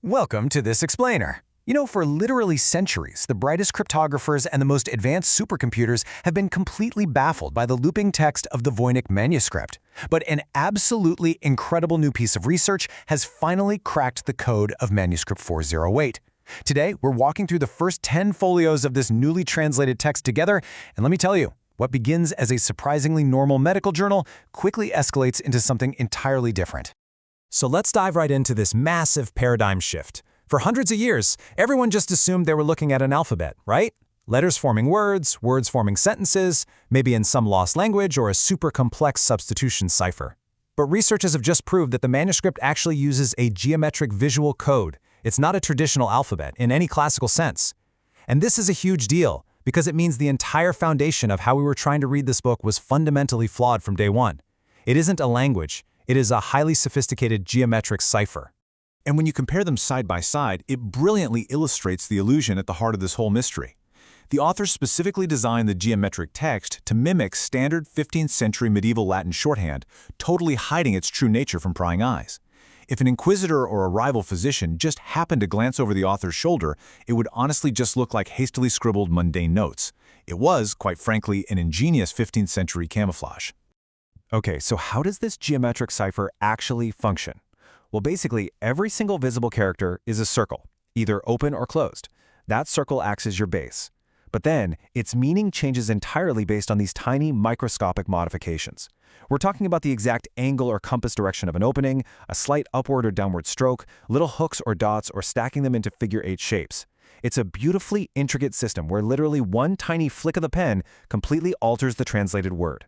Welcome to this explainer. For literally centuries, the brightest cryptographers and the most advanced supercomputers have been completely baffled by the looping text of the Voynich manuscript. But an absolutely incredible new piece of research has finally cracked the code of Manuscript 408. Today, we're walking through the first 10 folios of this newly translated text together, and let me tell you, what begins as a surprisingly normal medical journal quickly escalates into something entirely different. So let's dive right into this massive paradigm shift. For hundreds of years, everyone just assumed they were looking at an alphabet, right? Letters forming words, words forming sentences, maybe in some lost language or a super complex substitution cipher. But researchers have just proved that the manuscript actually uses a geometric visual code. It's not a traditional alphabet in any classical sense. And this is a huge deal because it means the entire foundation of how we were trying to read this book was fundamentally flawed from day one. It isn't a language. It is a highly sophisticated geometric cipher. And when you compare them side by side, it brilliantly illustrates the illusion at the heart of this whole mystery. The authors specifically designed the geometric text to mimic standard 15th century medieval Latin shorthand, totally hiding its true nature from prying eyes. If an inquisitor or a rival physician just happened to glance over the author's shoulder, it would honestly just look like hastily scribbled mundane notes. It was, quite frankly, an ingenious 15th century camouflage. Okay, so how does this geometric cipher actually function? Well, basically, every single visible character is a circle, either open or closed. That circle acts as your base. But then, its meaning changes entirely based on these tiny microscopic modifications. We're talking about the exact angle or compass direction of an opening, a slight upward or downward stroke, little hooks or dots, or stacking them into figure-8 shapes. It's a beautifully intricate system where literally one tiny flick of the pen completely alters the translated word.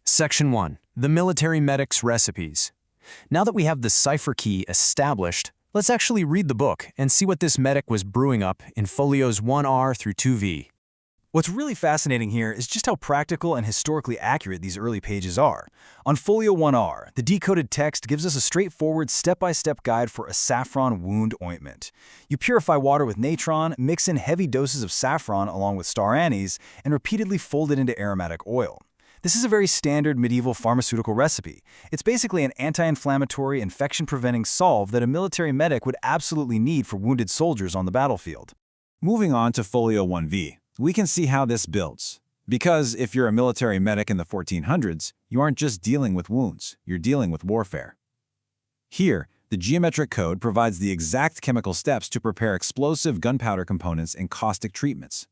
Section 1. The Military Medic's Recipes. Now that we have the cipher key established, let's actually read the book and see what this medic was brewing up in folios 1R through 2V. What's really fascinating here is just how practical and historically accurate these early pages are. On folio 1R, the decoded text gives us a straightforward step-by-step guide for a saffron wound ointment. You purify water with natron, mix in heavy doses of saffron along with star anise, and repeatedly fold it into aromatic oil. This is a very standard medieval pharmaceutical recipe. It's basically an anti-inflammatory, infection-preventing solve that a military medic would absolutely need for wounded soldiers on the battlefield. Moving on to folio 1V, we can see how this builds. Because if you're a military medic in the 1400s, you aren't just dealing with wounds, you're dealing with warfare. Here, the geometric code provides the exact chemical steps to prepare explosive gunpowder components and caustic treatments.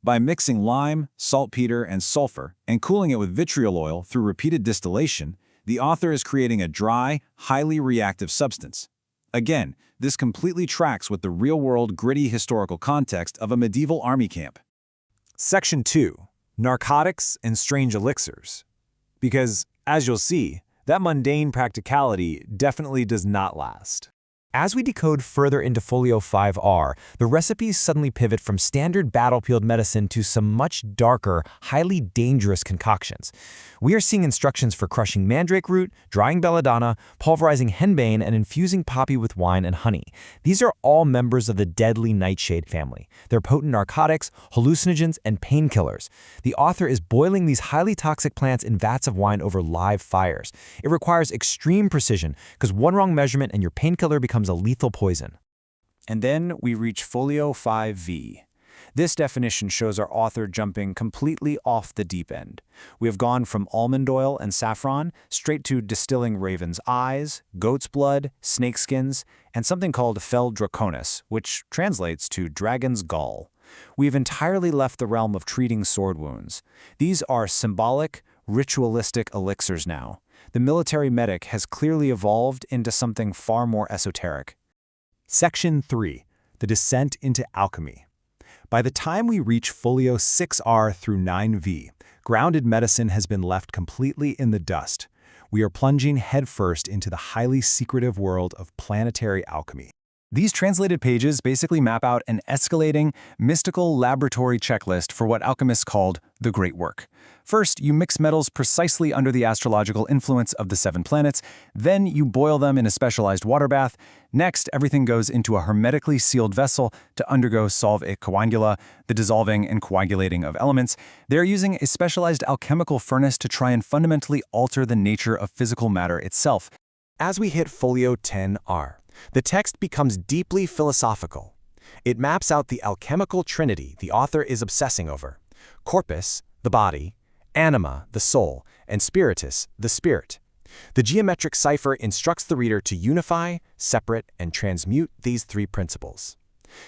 By mixing lime, saltpeter, and sulfur, and cooling it with vitriol oil through repeated distillation, the author is creating a dry, highly reactive substance. Again, this completely tracks with the real-world, gritty historical context of a medieval army camp. Section 2. Narcotics and Strange Elixirs. Because, as you'll see, that mundane practicality definitely does not last. As we decode further into folio 5R, the recipes suddenly pivot from standard battlefield medicine to some much darker, highly dangerous concoctions. We are seeing instructions for crushing mandrake root, drying belladonna, pulverizing henbane, and infusing poppy with wine and honey. These are all members of the deadly nightshade family. They're potent narcotics, hallucinogens, and painkillers. The author is boiling these highly toxic plants in vats of wine over live fires. It requires extreme precision, because one wrong measurement and your painkiller becomes a lethal poison. And then we reach folio 5V. This definition shows our author jumping completely off the deep end. We have gone from almond oil and saffron straight to distilling raven's eyes, goat's blood, snakeskins, and something called fel draconis, which translates to dragon's gall. We've entirely left the realm of treating sword wounds. These are symbolic, ritualistic elixirs now. The military medic has clearly evolved into something far more esoteric. Section 3. The Descent into Alchemy. By the time we reach folio 6R through 9V, grounded medicine has been left completely in the dust. We are plunging headfirst into the highly secretive world of planetary alchemy. These translated pages basically map out an escalating, mystical laboratory checklist for what alchemists called the Great Work. First, you mix metals precisely under the astrological influence of the 7 planets. Then you boil them in a specialized water bath. Next, everything goes into a hermetically sealed vessel to undergo solve et coagula, the dissolving and coagulating of elements. They're using a specialized alchemical furnace to try and fundamentally alter the nature of physical matter itself. As we hit folio 10R, the text becomes deeply philosophical. It maps out the alchemical trinity the author is obsessing over: corpus, the body; anima, the soul; and spiritus, the spirit. The geometric cipher instructs the reader to unify, separate, and transmute these three principles.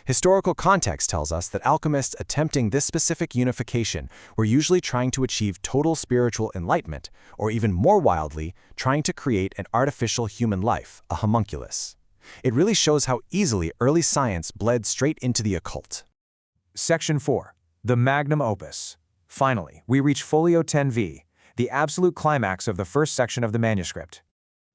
Historical context tells us that alchemists attempting this specific unification were usually trying to achieve total spiritual enlightenment, or even more wildly, trying to create an artificial human life, a homunculus. It really shows how easily early science bled straight into the occult. Section 4. The Magnum Opus. Finally, we reach folio 10V, the absolute climax of the first section of the manuscript.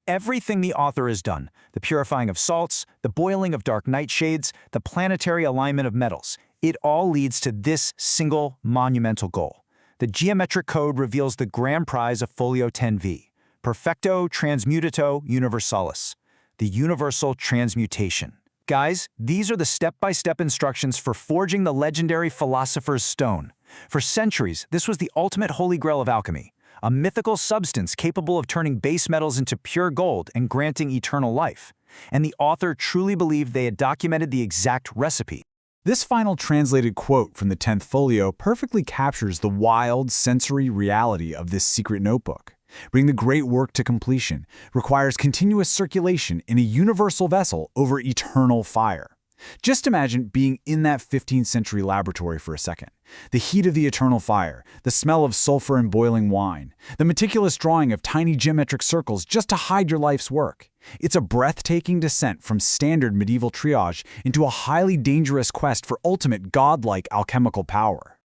Everything the author has done, the purifying of salts, the boiling of dark nightshades, the planetary alignment of metals, it all leads to this single monumental goal. The geometric code reveals the grand prize of folio 10V, Perfecto Transmutato Universalis, the universal transmutation. Guys, these are the step-by-step instructions for forging the legendary Philosopher's Stone. For centuries, this was the ultimate holy grail of alchemy, a mythical substance capable of turning base metals into pure gold and granting eternal life. And the author truly believed they had documented the exact recipe. This final translated quote from the 10th folio perfectly captures the wild, sensory reality of this secret notebook. Bring the great work to completion requires continuous circulation in a universal vessel over eternal fire. Just imagine being in that 15th century laboratory for a second. The heat of the eternal fire, the smell of sulfur and boiling wine, the meticulous drawing of tiny geometric circles just to hide your life's work. It's a breathtaking descent from standard medieval triage into a highly dangerous quest for ultimate godlike alchemical power.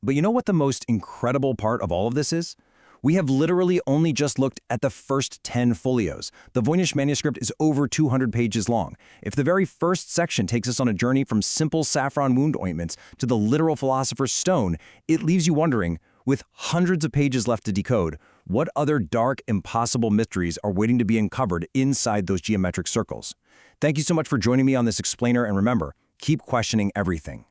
But you know what the most incredible part of all of this is? We have literally only just looked at the first 10 folios. The Voynich manuscript is over 200 pages long. If the very first section takes us on a journey from simple saffron wound ointments to the literal Philosopher's Stone, it leaves you wondering, with hundreds of pages left to decode, what other dark, impossible mysteries are waiting to be uncovered inside those geometric circles. Thank you so much for joining me on this explainer, and remember, keep questioning everything.